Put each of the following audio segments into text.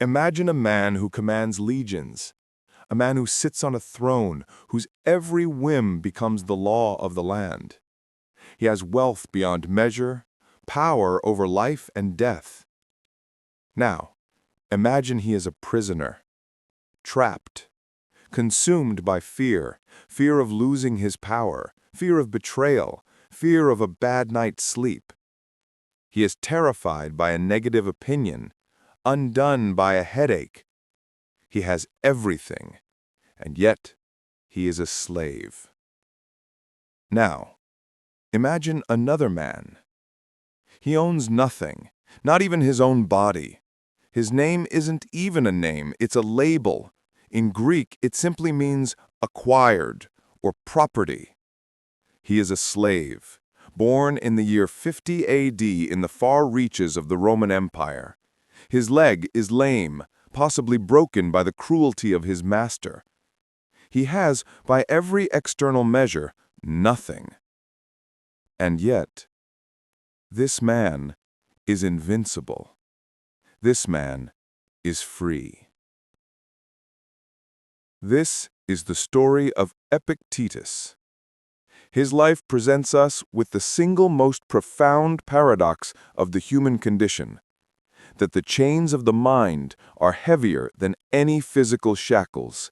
Imagine a man who commands legions, a man who sits on a throne, whose every whim becomes the law of the land. He has wealth beyond measure, power over life and death. Now, imagine he is a prisoner, trapped, consumed by fear, fear of losing his power, fear of betrayal, fear of a bad night's sleep. He is terrified by a negative opinion, undone by a headache. He has everything, and yet he is a slave. Now, imagine another man. He owns nothing, not even his own body. His name isn't even a name, it's a label. In Greek, it simply means acquired or property. He is a slave, born in the year 50 AD in the far reaches of the Roman Empire. His leg is lame, possibly broken by the cruelty of his master. He has, by every external measure, nothing. And yet, this man is invincible. This man is free. This is the story of Epictetus. His life presents us with the single most profound paradox of the human condition, that the chains of the mind are heavier than any physical shackles,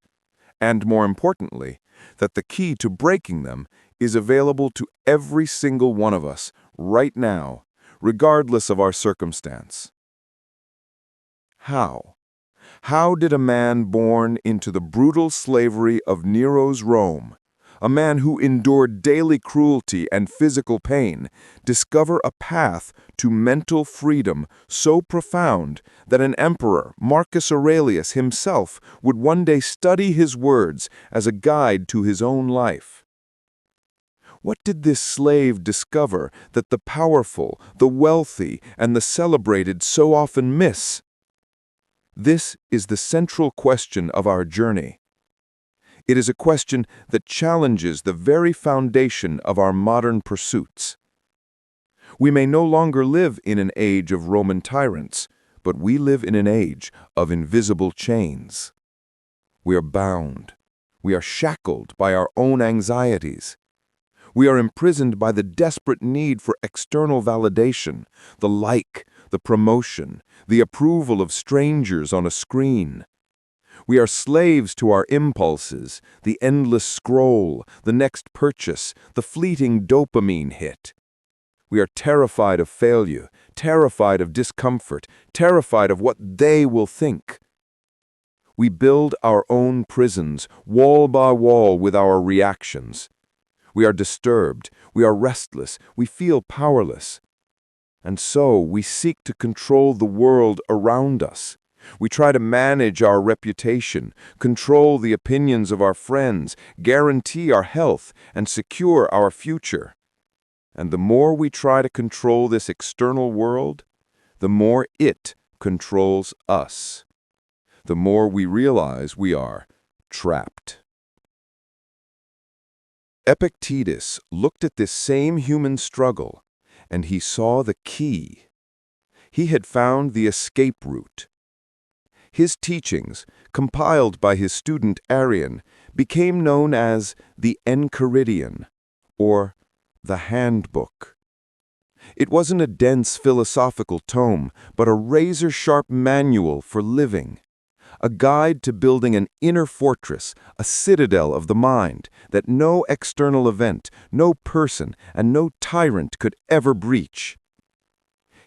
and more importantly, that the key to breaking them is available to every single one of us right now, regardless of our circumstance. How? How did a man born into the brutal slavery of Nero's Rome, a man who endured daily cruelty and physical pain, discover a path to mental freedom so profound that an emperor, Marcus Aurelius himself, would one day study his words as a guide to his own life? What did this slave discover that the powerful, the wealthy, and the celebrated so often miss? This is the central question of our journey. It is a question that challenges the very foundation of our modern pursuits. We may no longer live in an age of Roman tyrants, but we live in an age of invisible chains. We are bound. We are shackled by our own anxieties. We are imprisoned by the desperate need for external validation, the like, the promotion, the approval of strangers on a screen. We are slaves to our impulses, the endless scroll, the next purchase, the fleeting dopamine hit. We are terrified of failure, terrified of discomfort, terrified of what they will think. We build our own prisons, wall by wall, with our reactions. We are disturbed, we are restless, we feel powerless. And so we seek to control the world around us. We try to manage our reputation, control the opinions of our friends, guarantee our health, and secure our future. And the more we try to control this external world, the more it controls us. The more we realize we are trapped. Epictetus looked at this same human struggle, and he saw the key. He had found the escape route. His teachings, compiled by his student Arrian, became known as the Enchiridion, or the Handbook. It wasn't a dense philosophical tome, but a razor-sharp manual for living, a guide to building an inner fortress, a citadel of the mind that no external event, no person, and no tyrant could ever breach.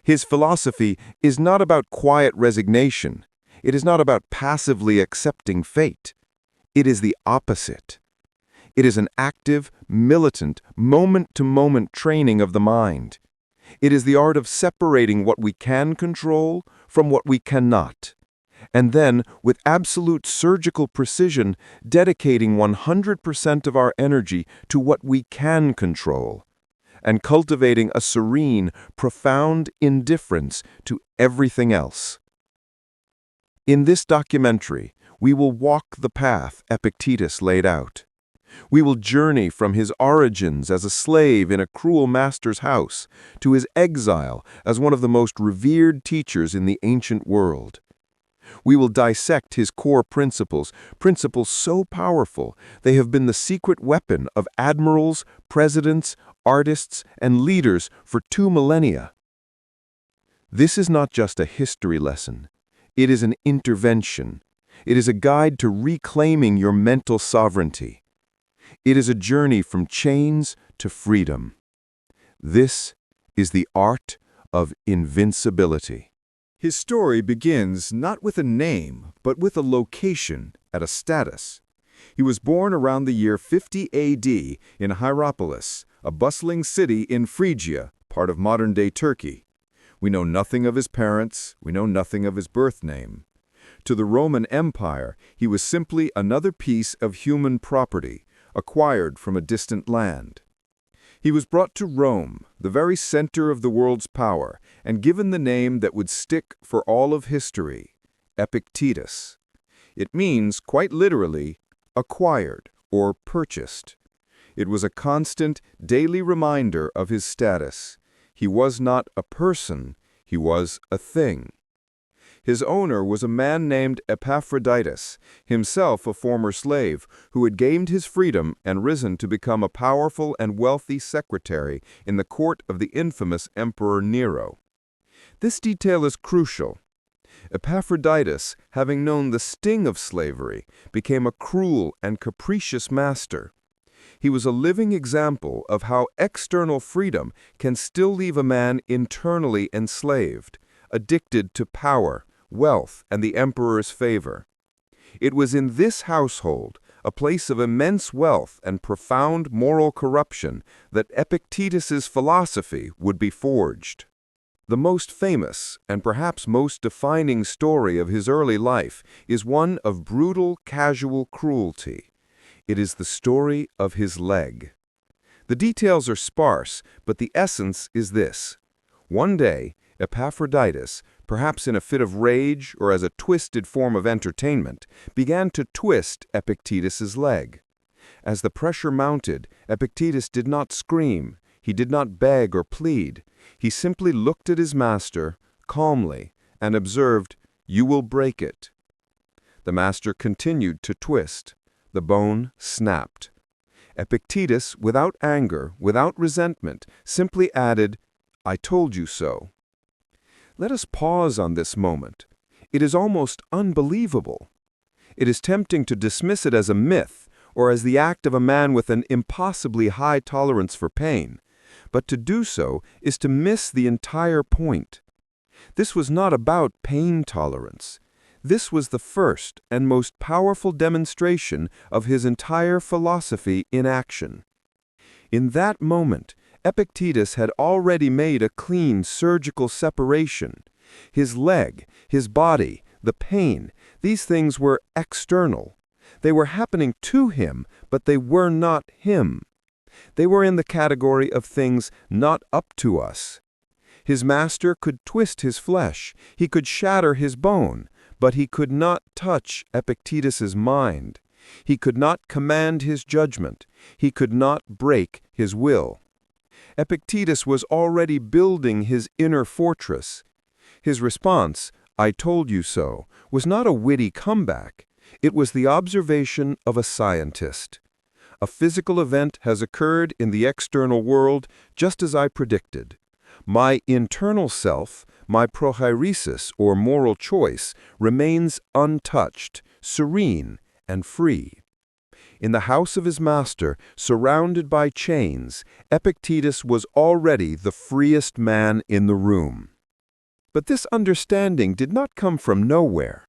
His philosophy is not about quiet resignation. It is not about passively accepting fate. It is the opposite. It is an active, militant, moment-to-moment training of the mind. It is the art of separating what we can control from what we cannot, and then, with absolute surgical precision, dedicating 100% of our energy to what we can control, and cultivating a serene, profound indifference to everything else. In this documentary, we will walk the path Epictetus laid out. We will journey from his origins as a slave in a cruel master's house to his exile as one of the most revered teachers in the ancient world. We will dissect his core principles, principles so powerful they have been the secret weapon of admirals, presidents, artists, and leaders for 2 millennia. This is not just a history lesson. It is an intervention. It is a guide to reclaiming your mental sovereignty. It is a journey from chains to freedom. This is the art of invincibility. His story begins not with a name, but with a location at a status. He was born around the year 50 AD in Hierapolis, a bustling city in Phrygia, part of modern-day Turkey. We know nothing of his parents, we know nothing of his birth name. To the Roman Empire, he was simply another piece of human property, acquired from a distant land. He was brought to Rome, the very center of the world's power, and given the name that would stick for all of history, Epictetus. It means, quite literally, acquired or purchased. It was a constant, daily reminder of his status. He was not a person, he was a thing. His owner was a man named Epictetus, himself a former slave, who had gained his freedom and risen to become a powerful and wealthy secretary in the court of the infamous Emperor Nero. This detail is crucial. Epictetus, having known the sting of slavery, became a cruel and capricious master. He was a living example of how external freedom can still leave a man internally enslaved, addicted to power, wealth, and the emperor's favor. It was in this household, a place of immense wealth and profound moral corruption, that Epictetus's philosophy would be forged. The most famous and perhaps most defining story of his early life is one of brutal, casual cruelty. It is the story of his leg. The details are sparse, but the essence is this. One day, Epictetus, perhaps in a fit of rage or as a twisted form of entertainment, began to twist Epictetus's leg. As the pressure mounted, Epictetus did not scream, he did not beg or plead. He simply looked at his master, calmly, and observed, "You will break it." The master continued to twist. The bone snapped. Epictetus, without anger, without resentment, simply added, "I told you so." Let us pause on this moment. It is almost unbelievable. It is tempting to dismiss it as a myth or as the act of a man with an impossibly high tolerance for pain, but to do so is to miss the entire point. This was not about pain tolerance. This was the first and most powerful demonstration of his entire philosophy in action. In that moment, Epictetus had already made a clean surgical separation. His leg, his body, the pain, these things were external. They were happening to him, but they were not him. They were in the category of things not up to us. His master could twist his flesh, he could shatter his bone, but he could not touch Epictetus's mind. He could not command his judgment. He could not break his will. Epictetus was already building his inner fortress. His response, "I told you so," was not a witty comeback. It was the observation of a scientist. A physical event has occurred in the external world just as I predicted. My internal self, my prohairesis or moral choice, remains untouched, serene, and free. In the house of his master, surrounded by chains, Epictetus was already the freest man in the room. But this understanding did not come from nowhere.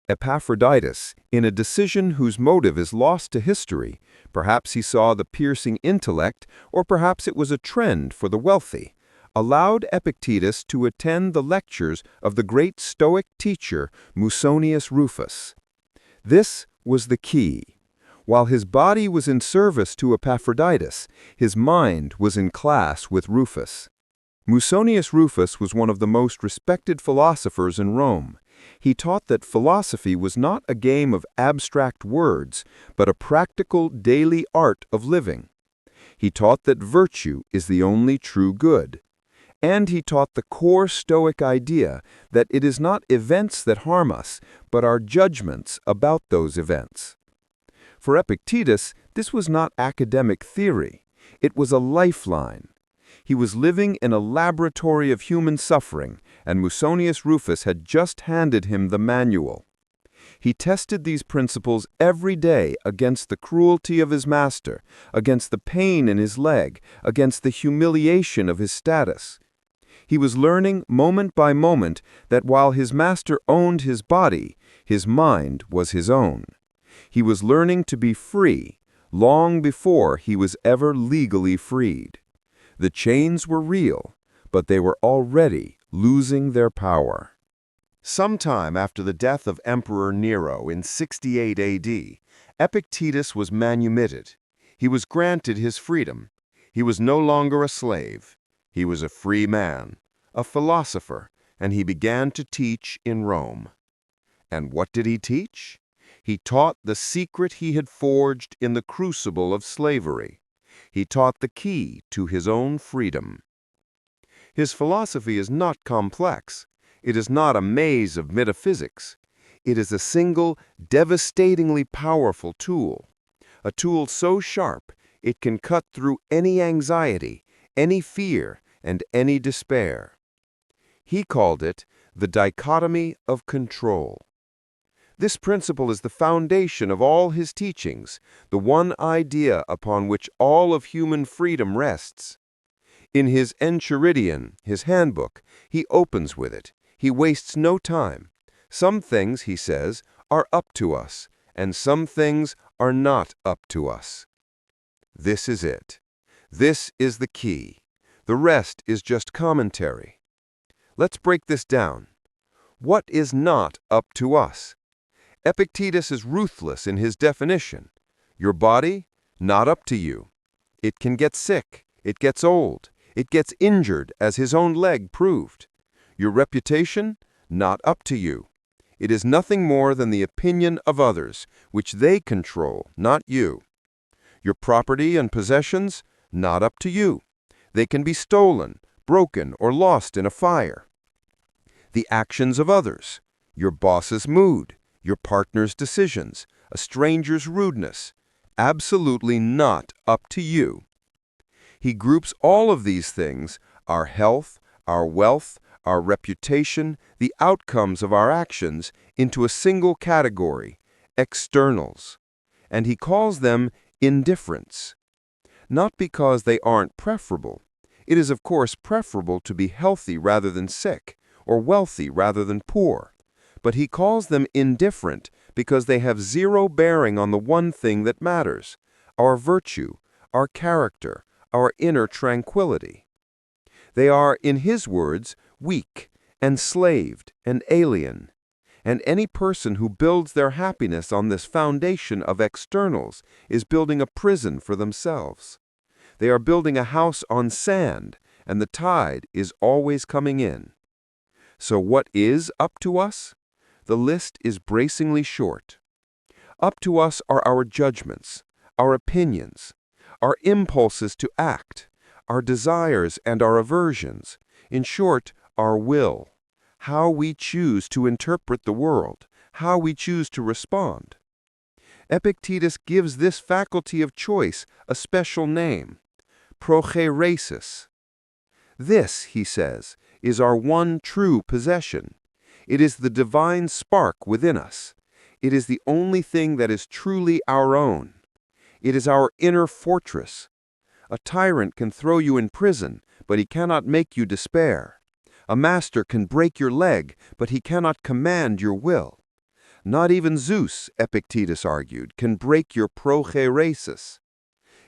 Epictetus, in a decision whose motive is lost to history, perhaps he saw the piercing intellect, or perhaps it was a trend for the wealthy, allowed Epictetus to attend the lectures of the great Stoic teacher Musonius Rufus. This was the key. While his body was in service to Epictetus, his mind was in class with Rufus. Musonius Rufus was one of the most respected philosophers in Rome. He taught that philosophy was not a game of abstract words, but a practical daily art of living. He taught that virtue is the only true good. And he taught the core Stoic idea that it is not events that harm us, but our judgments about those events. For Epictetus, this was not academic theory. It was a lifeline. He was living in a laboratory of human suffering, and Musonius Rufus had just handed him the manual. He tested these principles every day against the cruelty of his master, against the pain in his leg, against the humiliation of his status. He was learning moment by moment that while his master owned his body, his mind was his own. He was learning to be free long before he was ever legally freed. The chains were real, but they were already losing their power. Sometime after the death of Emperor Nero in 68 AD, Epictetus was manumitted. He was granted his freedom. He was no longer a slave. He was a free man, a philosopher, and he began to teach in Rome. And what did he teach? He taught the secret he had forged in the crucible of slavery. He taught the key to his own freedom. His philosophy is not complex. It is not a maze of metaphysics. It is a single, devastatingly powerful tool. A tool so sharp it can cut through any anxiety, any fear, and any despair. He called it the Dichotomy of Control. This principle is the foundation of all his teachings, the one idea upon which all of human freedom rests. In his Enchiridion, his handbook, he opens with it. He wastes no time. Some things, he says, are up to us, and some things are not up to us. This is it. This is the key. The rest is just commentary. Let's break this down. What is not up to us? Epictetus is ruthless in his definition. Your body, not up to you. It can get sick. It gets old. It gets injured, as his own leg proved. Your reputation, not up to you. It is nothing more than the opinion of others, which they control, not you. Your property and possessions, not up to you. They can be stolen, broken, or lost in a fire. The actions of others, your boss's mood, your partner's decisions, a stranger's rudeness, absolutely not up to you. He groups all of these things, our health, our wealth, our reputation, the outcomes of our actions, into a single category, externals. And he calls them indifference. Not because they aren't preferable. It is, of course, preferable to be healthy rather than sick, or wealthy rather than poor. But he calls them indifferent because they have zero bearing on the one thing that matters, our virtue, our character, our inner tranquility. They are, in his words, weak, enslaved, and alien. And any person who builds their happiness on this foundation of externals is building a prison for themselves. They are building a house on sand, and the tide is always coming in. So what is up to us? The list is bracingly short. Up to us are our judgments, our opinions, our impulses to act, our desires and our aversions, in short, our will, how we choose to interpret the world, how we choose to respond. Epictetus gives this faculty of choice a special name, progeresis. This, he says, is our one true possession. It is the divine spark within us. It is the only thing that is truly our own. It is our inner fortress. A tyrant can throw you in prison, but he cannot make you despair. A master can break your leg, but he cannot command your will. Not even Zeus, Epictetus argued, can break your progeresis.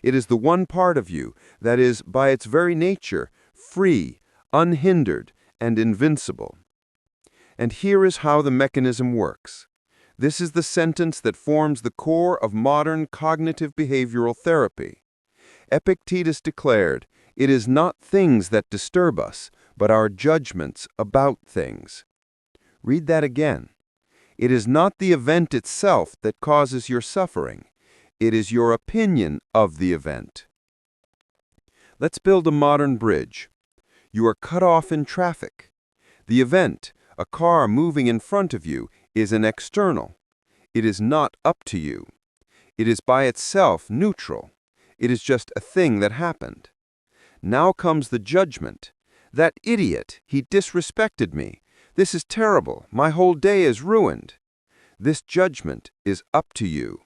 It is the one part of you that is, by its very nature, free, unhindered, and invincible. And here is how the mechanism works. This is the sentence that forms the core of modern cognitive behavioral therapy. Epictetus declared, "It is not things that disturb us, but our judgments about things." Read that again. It is not the event itself that causes your suffering. It is your opinion of the event. Let's build a modern bridge. You are cut off in traffic. The event, a car moving in front of you, is an external. It is not up to you. It is by itself neutral. It is just a thing that happened. Now comes the judgment. That idiot, he disrespected me. This is terrible. My whole day is ruined. This judgment is up to you.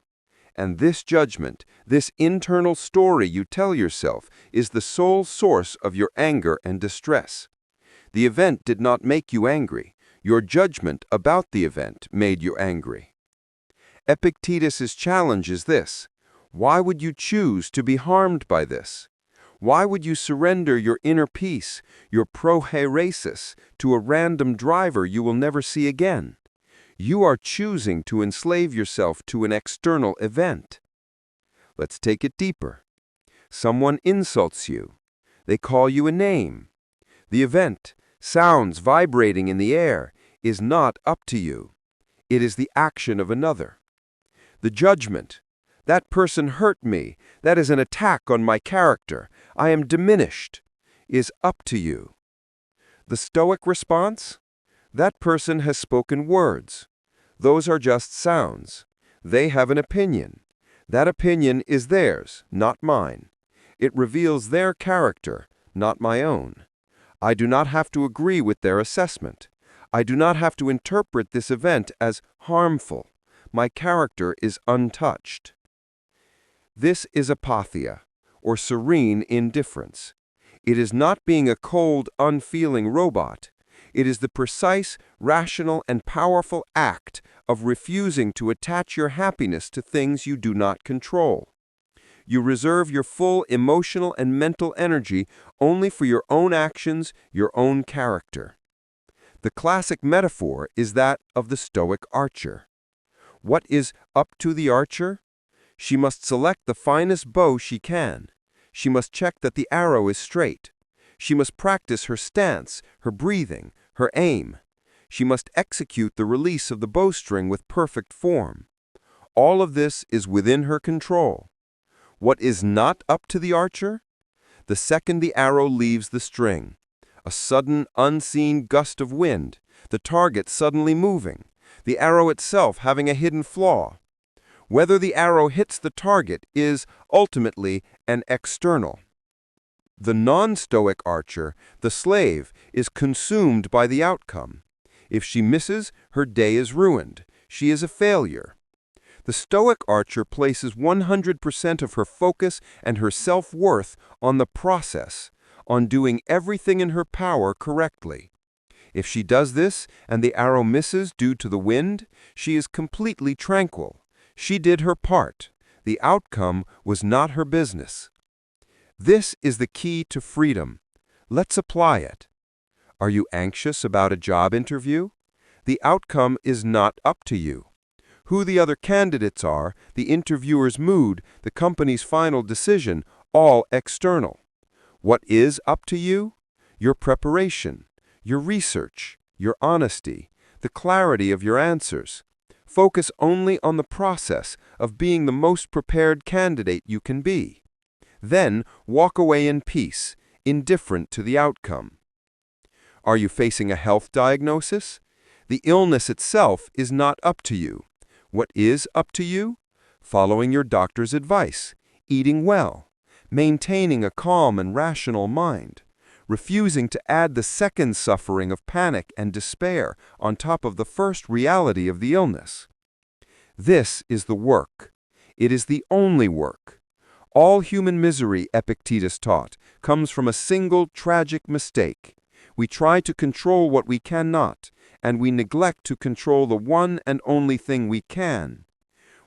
And this judgment, this internal story you tell yourself, is the sole source of your anger and distress. The event did not make you angry. Your judgment about the event made you angry. Epictetus's challenge is this: why would you choose to be harmed by this? Why would you surrender your inner peace, your prohairesis, to a random driver you will never see again? You are choosing to enslave yourself to an external event. Let's take it deeper. Someone insults you. They call you a name. The event, sounds vibrating in the air, is not up to you. It is the action of another. The judgment, that person hurt me, that is an attack on my character, I am diminished, is up to you. The Stoic response? That person has spoken words. Those are just sounds. They have an opinion. That opinion is theirs, not mine. It reveals their character, not my own. I do not have to agree with their assessment. I do not have to interpret this event as harmful. My character is untouched. This is apatheia, or serene indifference. It is not being a cold, unfeeling robot. It is the precise, rational, and powerful act of refusing to attach your happiness to things you do not control. You reserve your full emotional and mental energy only for your own actions, your own character. The classic metaphor is that of the Stoic archer. What is up to the archer? She must select the finest bow she can. She must check that the arrow is straight. She must practice her stance, her breathing, her aim. She must execute the release of the bowstring with perfect form. All of this is within her control. What is not up to the archer? The second the arrow leaves the string, a sudden, unseen gust of wind, the target suddenly moving, the arrow itself having a hidden flaw. Whether the arrow hits the target is, ultimately, an external. The non-Stoic archer, the slave, is consumed by the outcome. If she misses, her day is ruined. She is a failure. The Stoic archer places 100% of her focus and her self-worth on the process, on doing everything in her power correctly. If she does this and the arrow misses due to the wind, she is completely tranquil. She did her part. The outcome was not her business. This is the key to freedom. Let's apply it. Are you anxious about a job interview? The outcome is not up to you. Who the other candidates are, the interviewer's mood, the company's final decision, all external. What is up to you? Your preparation, your research, your honesty, the clarity of your answers. Focus only on the process of being the most prepared candidate you can be. Then walk away in peace, indifferent to the outcome. Are you facing a health diagnosis? The illness itself is not up to you. What is up to you? Following your doctor's advice, eating well, maintaining a calm and rational mind, refusing to add the second suffering of panic and despair on top of the first reality of the illness. This is the work. It is the only work. All human misery, Epictetus taught, comes from a single tragic mistake. We try to control what we cannot, and we neglect to control the one and only thing we can.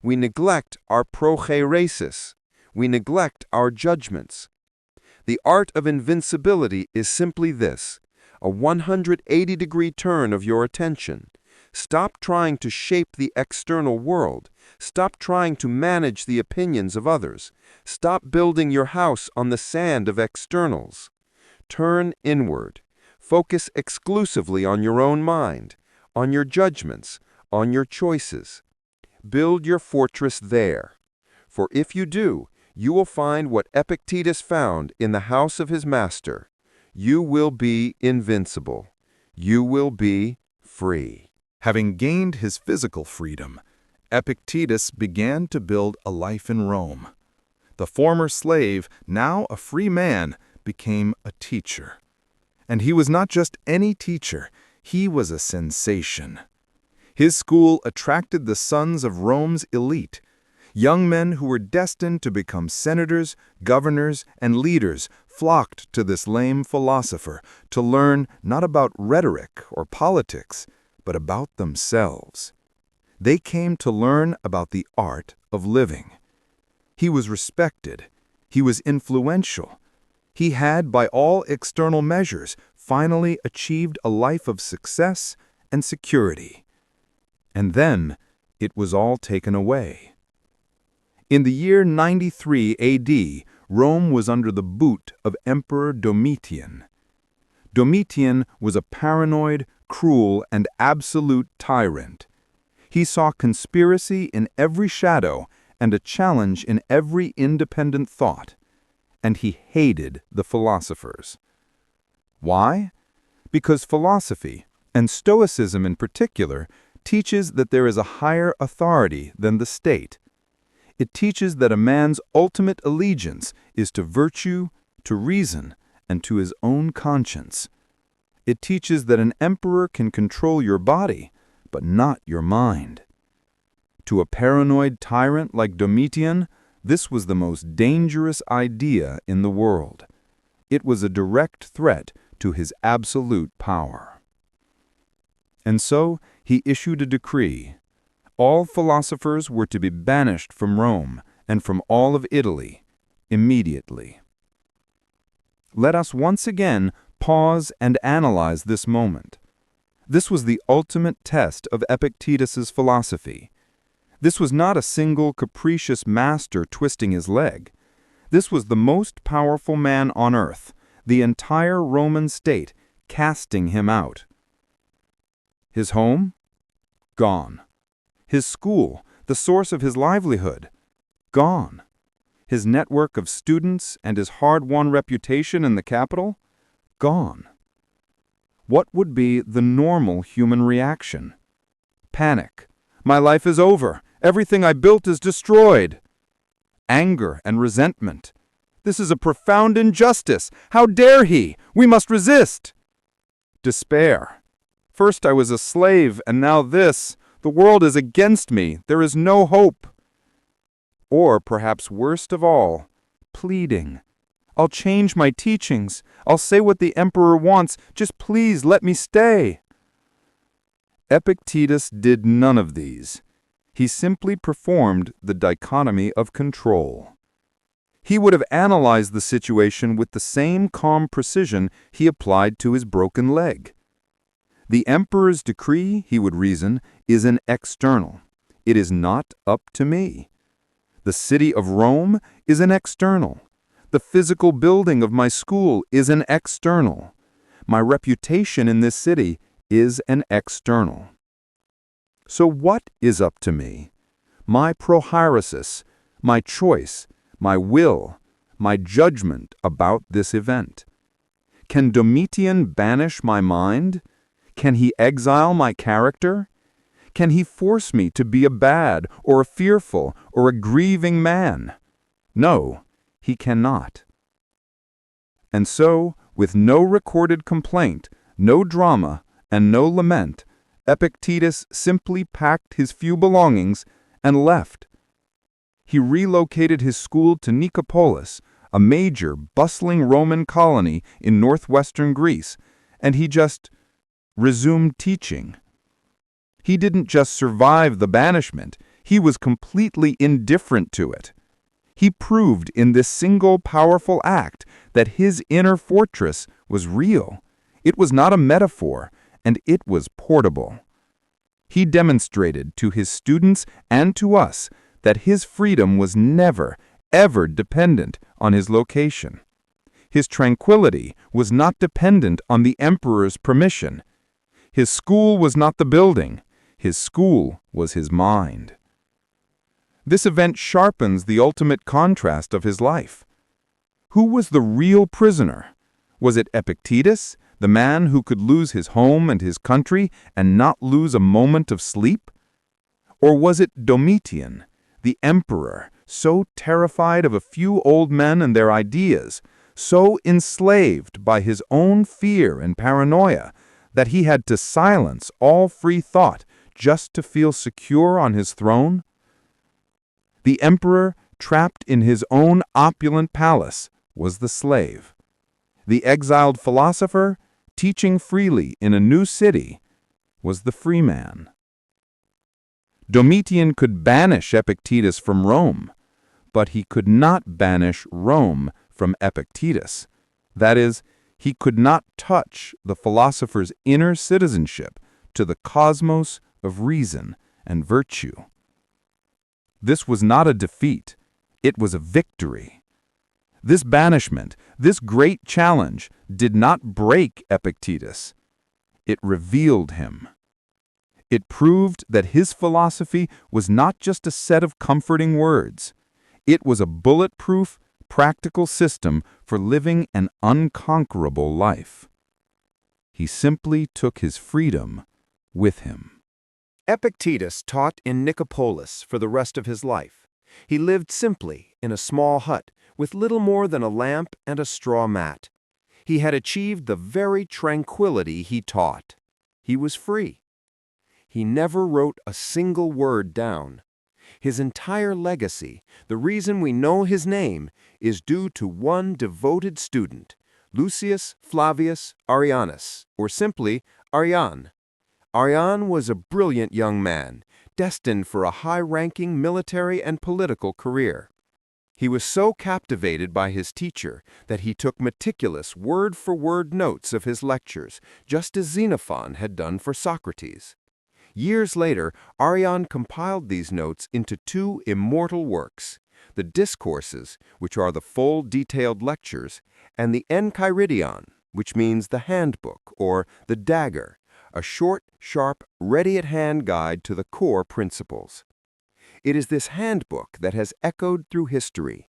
We neglect our prohairesis. We neglect our judgments. The art of invincibility is simply this: a 180-degree turn of your attention. Stop trying to shape the external world. Stop trying to manage the opinions of others. Stop building your house on the sand of externals. Turn inward. Focus exclusively on your own mind, on your judgments, on your choices. Build your fortress there. For if you do, you will find what Epictetus found in the house of his master. You will be invincible. You will be free. Having gained his physical freedom, Epictetus began to build a life in Rome. The former slave, now a free man, became a teacher. And he was not just any teacher, he was a sensation. His school attracted the sons of Rome's elite, young men who were destined to become senators, governors, and leaders flocked to this lame philosopher to learn not about rhetoric or politics, but about themselves. They came to learn about the art of living. He was respected. He was influential. He had, by all external measures, finally achieved a life of success and security. And then it was all taken away. In the year 93 AD, Rome was under the boot of Emperor Domitian. Domitian was a paranoid, cruel, and absolute tyrant. He saw conspiracy in every shadow and a challenge in every independent thought. And he hated the philosophers. Why? Because philosophy, and stoicism in particular, teaches that there is a higher authority than the state. It teaches that a man's ultimate allegiance is to virtue, to reason, and to his own conscience. It teaches that an emperor can control your body, but not your mind. To a paranoid tyrant like Domitian, this was the most dangerous idea in the world. It was a direct threat to his absolute power. And so he issued a decree. All philosophers were to be banished from Rome and from all of Italy immediately. Let us once again pause and analyze this moment. This was the ultimate test of Epictetus's philosophy. This was not a single capricious master twisting his leg. This was the most powerful man on earth, the entire Roman state, casting him out. His home? Gone. His school, the source of his livelihood? Gone. His network of students and his hard-won reputation in the capital? Gone. What would be the normal human reaction? Panic. My life is over. Everything I built is destroyed. Anger and resentment. This is a profound injustice. How dare he? We must resist. Despair. First I was a slave, and now this. The world is against me. There is no hope. Or, perhaps worst of all, pleading. I'll change my teachings. I'll say what the emperor wants. Just please let me stay. Epictetus did none of these. He simply performed the dichotomy of control. He would have analyzed the situation with the same calm precision he applied to his broken leg. The emperor's decree, he would reason, is an external. It is not up to me. The city of Rome is an external. The physical building of my school is an external. My reputation in this city is an external. So what is up to me? My prohairesis, my choice, my will, my judgment about this event. Can Domitian banish my mind? Can he exile my character? Can he force me to be a bad or a fearful or a grieving man? No, he cannot. And so, with no recorded complaint, no drama, and no lament, Epictetus simply packed his few belongings and left. He relocated his school to Nicopolis, a major, bustling Roman colony in northwestern Greece, and he just resumed teaching. He didn't just survive the banishment, he was completely indifferent to it. He proved in this single powerful act that his inner fortress was real. It was not a metaphor, and it was portable. He demonstrated to his students and to us that his freedom was never, ever dependent on his location. His tranquility was not dependent on the emperor's permission. His school was not the building. His school was his mind. This event sharpens the ultimate contrast of his life. Who was the real prisoner? Was it Epictetus, the man who could lose his home and his country and not lose a moment of sleep? Or was it Domitian, the emperor, so terrified of a few old men and their ideas, so enslaved by his own fear and paranoia, that he had to silence all free thought just to feel secure on his throne? The emperor, trapped in his own opulent palace, was the slave. The exiled philosopher, teaching freely in a new city, was the free man. Domitian could banish Epictetus from Rome, but he could not banish Rome from Epictetus. That is, he could not touch the philosopher's inner citizenship to the cosmos of reason and virtue. This was not a defeat, it was a victory. This banishment, this great challenge, did not break Epictetus. It revealed him. It proved that his philosophy was not just a set of comforting words. It was a bulletproof, practical system for living an unconquerable life. He simply took his freedom with him. Epictetus taught in Nicopolis for the rest of his life. He lived simply in a small hut with little more than a lamp and a straw mat. He had achieved the very tranquility he taught. He was free. He never wrote a single word down. His entire legacy, the reason we know his name, is due to one devoted student, Lucius Flavius Arrianus, or simply Arrian. Arrian was a brilliant young man, destined for a high-ranking military and political career. He was so captivated by his teacher that he took meticulous word-for-word notes of his lectures, just as Xenophon had done for Socrates. Years later, Arrian compiled these notes into two immortal works, the Discourses, which are the full, detailed lectures, and the Enchiridion, which means the handbook, or the dagger, a short, sharp, ready-at-hand guide to the core principles. It is this handbook that has echoed through history.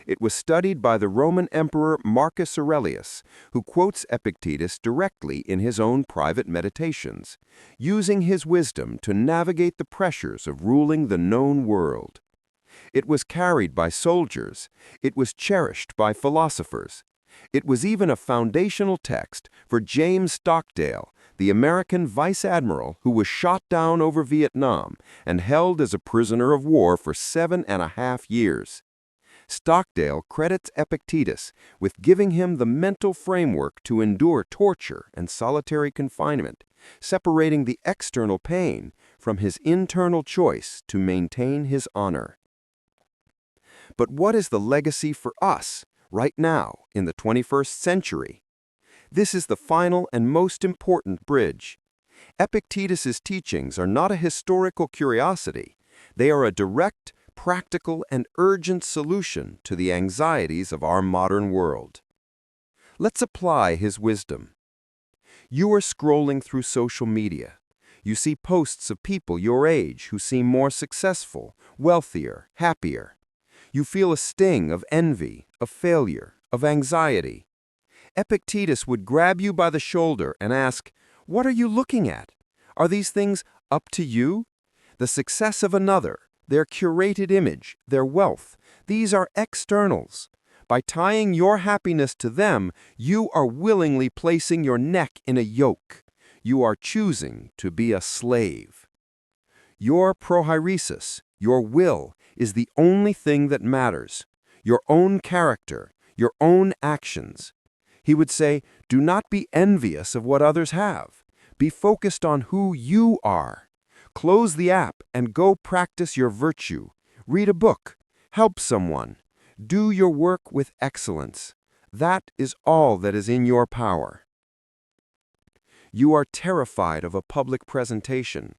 It was studied by the Roman Emperor Marcus Aurelius, who quotes Epictetus directly in his own private meditations, using his wisdom to navigate the pressures of ruling the known world. It was carried by soldiers. It was cherished by philosophers. It was even a foundational text for James Stockdale, the American vice admiral who was shot down over Vietnam and held as a prisoner of war for 7.5 years. Stockdale credits Epictetus with giving him the mental framework to endure torture and solitary confinement, separating the external pain from his internal choice to maintain his honor. But what is the legacy for us, right now, in the 21st century? This is the final and most important bridge. Epictetus's teachings are not a historical curiosity. They are a direct, practical, and urgent solution to the anxieties of our modern world. Let's apply his wisdom. You are scrolling through social media. You see posts of people your age who seem more successful, wealthier, happier. You feel a sting of envy, of failure, of anxiety. Epictetus would grab you by the shoulder and ask, "What are you looking at? Are these things up to you? The success of another, their curated image, their wealth, these are externals. By tying your happiness to them, you are willingly placing your neck in a yoke. You are choosing to be a slave. Your prohairesis, your will, is the only thing that matters. Your own character, your own actions." He would say, do not be envious of what others have. Be focused on who you are. Close the app and go practice your virtue. Read a book. Help someone. Do your work with excellence. That is all that is in your power. You are terrified of a public presentation.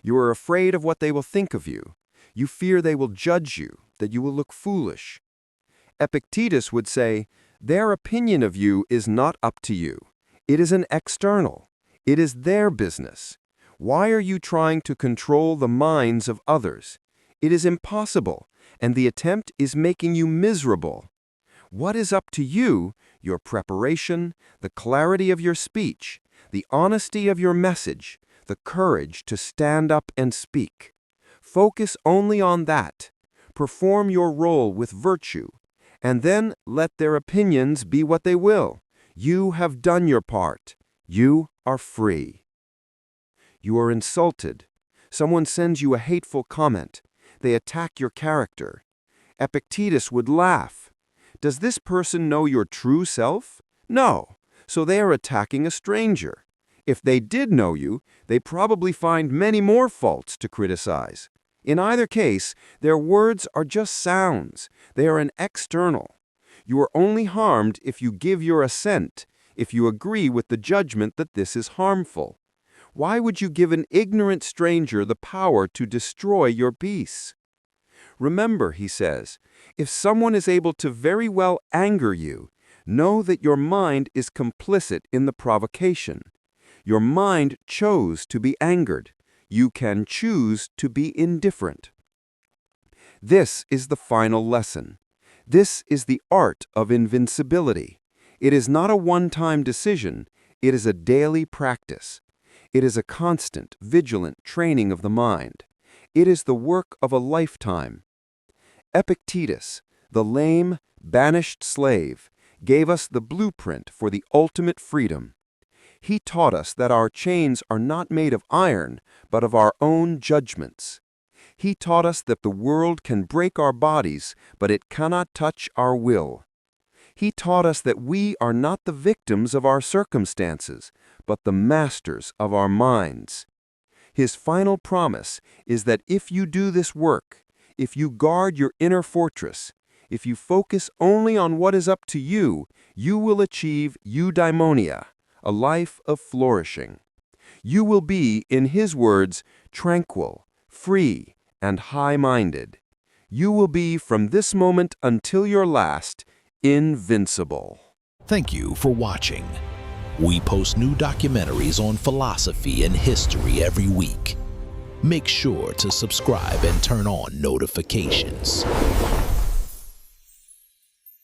You are afraid of what they will think of you. You fear they will judge you, that you will look foolish. Epictetus would say, their opinion of you is not up to you. It is an external. It is their business. Why are you trying to control the minds of others? It is impossible, and the attempt is making you miserable. What is up to you, your preparation, the clarity of your speech, the honesty of your message, the courage to stand up and speak. Focus only on that. Perform your role with virtue, and then let their opinions be what they will. You have done your part. You are free. You are insulted. Someone sends you a hateful comment. They attack your character. Epictetus would laugh. Does this person know your true self? No, so they are attacking a stranger. If they did know you, they probably find many more faults to criticize. In either case, their words are just sounds. They are an external. You are only harmed if you give your assent, if you agree with the judgment that this is harmful. Why would you give an ignorant stranger the power to destroy your peace? Remember, he says, if someone is able to very well anger you, know that your mind is complicit in the provocation. Your mind chose to be angered. You can choose to be indifferent. This is the final lesson. This is the art of invincibility. It is not a one-time decision. It is a daily practice. It is a constant, vigilant training of the mind. It is the work of a lifetime. Epictetus, the lame, banished slave, gave us the blueprint for the ultimate freedom. He taught us that our chains are not made of iron, but of our own judgments. He taught us that the world can break our bodies, but it cannot touch our will. He taught us that we are not the victims of our circumstances, but the masters of our minds. His final promise is that if you do this work, if you guard your inner fortress, if you focus only on what is up to you, you will achieve eudaimonia, a life of flourishing. You will be, in his words, tranquil, free, and high-minded. You will be, from this moment until your last, invincible. Thank you for watching. We post new documentaries on philosophy and history every week. Make sure to subscribe and turn on notifications.